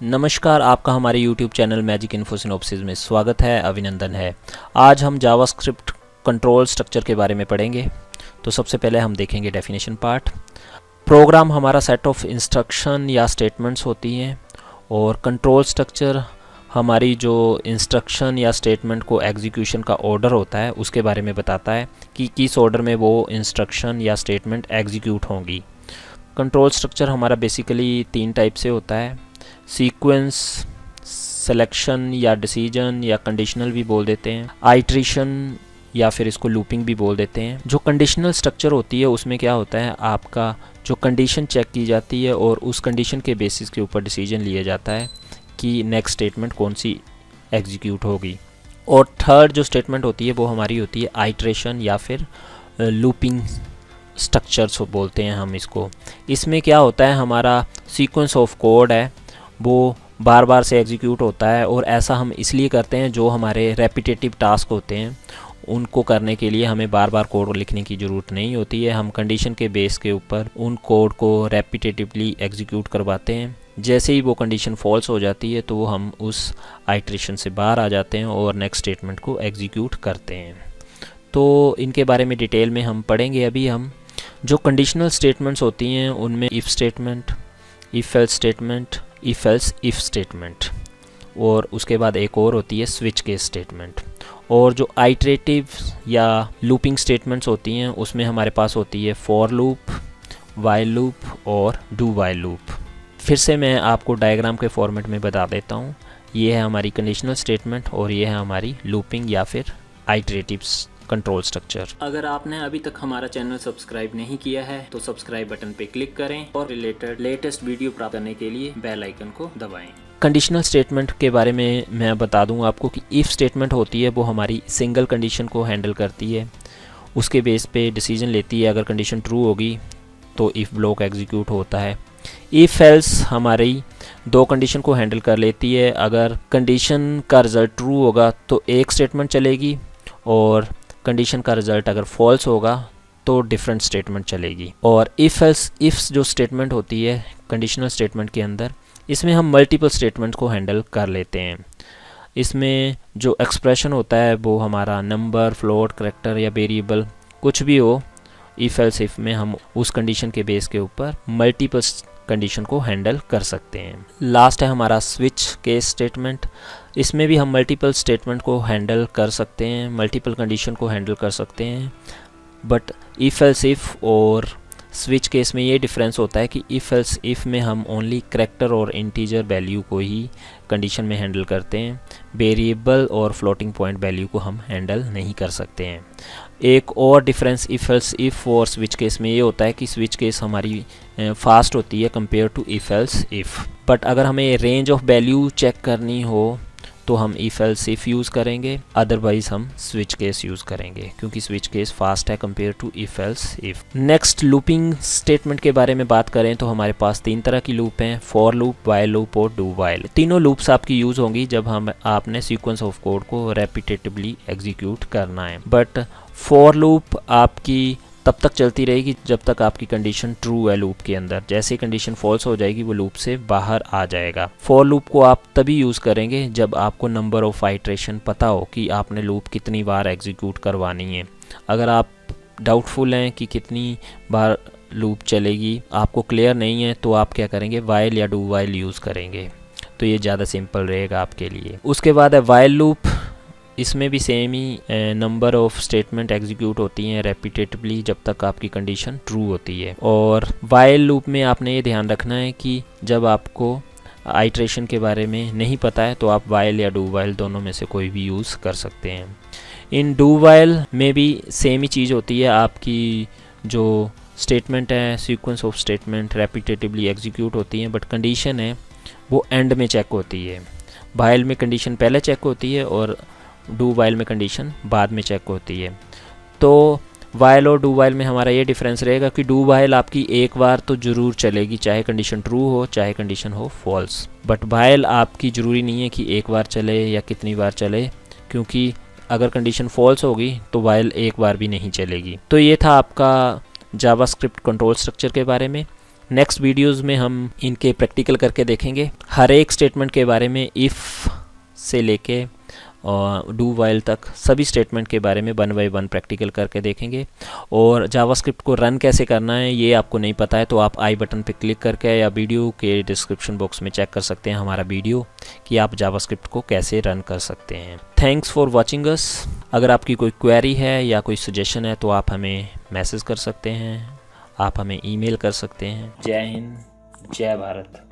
नमस्कार, आपका हमारे YouTube channel magic info synopsis में स्वागत है। अभिनंदन है। आज हम जावास्क्रिप्ट कंट्रोल स्ट्रक्चर के बारे में पढ़ेंगे। तो सबसे पहले हम देखेंगे डेफिनेशन पार्ट। प्रोग्राम हमारा सेट ऑफ इंस्ट्रक्शन या स्टेटमेंट्स होती हैं और कंट्रोल स्ट्रक्चर हमारी जो इंस्ट्रक्शन या स्टेटमेंट को एग्जीक्यूशन का ऑर्डर होता है उसके बारे में बताता है कि किस ऑर्डर में वो इंस्ट्रक्शन या स्टेटमेंट एग्जीक्यूट होंगी। कंट्रोल स्ट्रक्चर हमारा बेसिकली 3 टाइप से होता है। सीक्वेंस, सिलेक्शन या डिसीजन या कंडीशनल भी बोल देते हैं, आइट्रेशन या फिर इसको लूपिंग भी बोल देते हैं। जो कंडीशनल स्ट्रक्चर होती है उसमें क्या होता है, आपका जो कंडीशन चेक की जाती है और उस कंडीशन के बेसिस के ऊपर डिसीजन लिया जाता है कि नेक्स्ट स्टेटमेंट कौन सी एग्जीक्यूट होगी। और थर्ड जो स्टेटमेंट होती है वो हमारी होती है आइट्रेशन या फिर लूपिंग स्ट्रक्चर्स बोलते हैं हम इसको। इसमें क्या होता है, हमारा सीक्वेंस ऑफ कोड है वो बार बार से एग्जीक्यूट होता है और ऐसा हम इसलिए करते हैं, जो हमारे रेपिटेटिव टास्क होते हैं उनको करने के लिए हमें बार बार कोड लिखने की ज़रूरत नहीं होती है। हम कंडीशन के बेस के ऊपर उन कोड को रेपिटेटिवली एग्जीक्यूट करवाते हैं। जैसे ही वो कंडीशन फॉल्स हो जाती है तो हम उस आइट्रेशन से बाहर आ जाते हैं और नेक्स्ट स्टेटमेंट को एग्जीक्यूट करते हैं। तो इनके बारे में डिटेल में हम पढ़ेंगे। अभी हम जो कंडीशनल स्टेटमेंट्स होती हैं उनमें if statement, if else statement, if else if statement और उसके बाद एक और होती है स्विच केस स्टेटमेंट। और जो आइट्रेटिव या लूपिंग स्टेटमेंट्स होती हैं उसमें हमारे पास होती है फॉर लूप, वाइल लूप और डू वाइल लूप। फिर से मैं आपको डायग्राम के फॉर्मेट में बता देता हूँ। ये है हमारी कंडीशनल स्टेटमेंट और ये है हमारी लूपिंग या फिर आइट्रेटिव कंट्रोल स्ट्रक्चर। अगर आपने अभी तक हमारा चैनल सब्सक्राइब नहीं किया है तो सब्सक्राइब बटन पे क्लिक करें और रिलेटेड लेटेस्ट वीडियो प्राप्त करने के लिए बेल आइकन को दबाएं। कंडीशनल स्टेटमेंट के बारे में मैं बता दूं आपको कि इफ़ स्टेटमेंट होती है वो हमारी सिंगल कंडीशन को हैंडल करती है, उसके बेस पे डिसीजन लेती है। अगर कंडीशन ट्रू होगी तो इफ़ ब्लॉक एग्जीक्यूट होता है। इफ़ एल्स हमारी 2 कंडीशन को हैंडल कर लेती है। अगर कंडीशन का रिज़ल्ट ट्रू होगा तो एक स्टेटमेंट चलेगी और कंडीशन का रिज़ल्ट अगर फॉल्स होगा तो डिफरेंट स्टेटमेंट चलेगी। और इफ़ एल्स इफ़ जो स्टेटमेंट होती है कंडीशनल स्टेटमेंट के अंदर, इसमें हम मल्टीपल स्टेटमेंट को हैंडल कर लेते हैं। इसमें जो एक्सप्रेशन होता है वो हमारा नंबर, फ्लोट, करैक्टर या वेरिएबल कुछ भी हो, इफ़ एल्स इफ़ में हम उस कंडीशन के बेस के ऊपर मल्टीपल कंडीशन को हैंडल कर सकते हैं। लास्ट है हमारा स्विच केस स्टेटमेंट। इसमें भी हम मल्टीपल स्टेटमेंट को हैंडल कर सकते हैं, मल्टीपल कंडीशन को हैंडल कर सकते हैं। बट इफ़ एल्स इफ़ और स्विच केस में ये डिफरेंस होता है कि इफ़ एल्स इफ़ में हम ओनली करैक्टर और इंटीजर वैल्यू को ही कंडीशन में हैंडल करते हैं, वेरिएबल और फ्लोटिंग पॉइंट वैल्यू को हम हैंडल नहीं कर सकते हैं। एक और डिफरेंस इफ़ एल्स इफ़ और स्विच केस में ये होता है कि स्विच केस हमारी फास्ट होती है compare to if else if. But अगर हमें रेंज ऑफ वैल्यू चेक करनी हो तो हम इफ़ एल्स इफ़ यूज़ करेंगे, अदरवाइज़ हम स्विच केस यूज़ करेंगे क्योंकि स्विच केस फास्ट है compare to if else if. Next looping statement के बारे में बात करें तो हमारे पास 3 तरह की लूप हैं, फॉर लूप, वाइल लूप और डू वाइल। तीनों लूप्स आपकी यूज़ होंगी जब आपने सीक्वेंस ऑफ कोड को रेपिटेटिवली एग्जीक्यूट करना है। बट फॉर लूप आपकी तब तक चलती रहेगी जब तक आपकी कंडीशन ट्रू है लूप के अंदर। जैसे कंडीशन फॉल्स हो जाएगी वो लूप से बाहर आ जाएगा। फॉर लूप को आप तभी यूज़ करेंगे जब आपको नंबर ऑफ आइट्रेशन पता हो कि आपने लूप कितनी बार एग्जीक्यूट करवानी है। अगर आप डाउटफुल हैं कि कितनी बार लूप चलेगी, आपको क्लियर नहीं है, तो आप क्या करेंगे, वाइल या डू वाइल यूज़ करेंगे। तो ये ज़्यादा सिंपल रहेगा आपके लिए। उसके बाद है वाइल लूप। इसमें भी same he number of statement execute होती हैं रेपिटेटिवली जब तक आपकी कंडीशन ट्रू होती है। और वाइल लूप में आपने ये ध्यान रखना है कि जब आपको आइट्रेशन के बारे में नहीं पता है तो आप वाइल या डू वाइल दोनों में से कोई भी यूज़ कर सकते हैं। इन डू वाइल में भी सेम ही चीज़ होती है। आपकी जो स्टेटमेंट है, sequence of statement repetitively execute होती हैं, बट कंडीशन है वो एंड में चेक होती है। वाइल में कंडीशन पहले चेक होती है और डू वाइल में कंडीशन बाद में चेक होती है। तो वाइल और डू वाइल में हमारा ये डिफरेंस रहेगा कि डू वाइल आपकी एक बार तो ज़रूर चलेगी, चाहे कंडीशन ट्रू हो चाहे कंडीशन हो फॉल्स। बट वाइल आपकी ज़रूरी नहीं है कि एक बार चले या कितनी बार चले, क्योंकि अगर कंडीशन फॉल्स होगी तो वाइल एक बार भी नहीं चलेगी। तो ये था आपका जावास्क्रिप्ट कंट्रोल स्ट्रक्चर के बारे में। नेक्स्ट वीडियोज़ में हम इनके प्रैक्टिकल करके देखेंगे। हर एक स्टेटमेंट के बारे में, इफ़ से लेके और डू वाइल तक सभी स्टेटमेंट के बारे में 1 बाय 1 प्रैक्टिकल करके देखेंगे। और जावास्क्रिप्ट को रन कैसे करना है ये आपको नहीं पता है तो आप आई बटन पर क्लिक करके या वीडियो के डिस्क्रिप्शन बॉक्स में चेक कर सकते हैं हमारा वीडियो कि आप जावास्क्रिप्ट को कैसे रन कर सकते हैं। Thanks for watching us. अगर आपकी कोई क्वेरी है या कोई सजेशन है तो आप हमें मैसेज कर सकते हैं, आप हमें ईमेल कर सकते हैं। जय हिंद, जय भारत।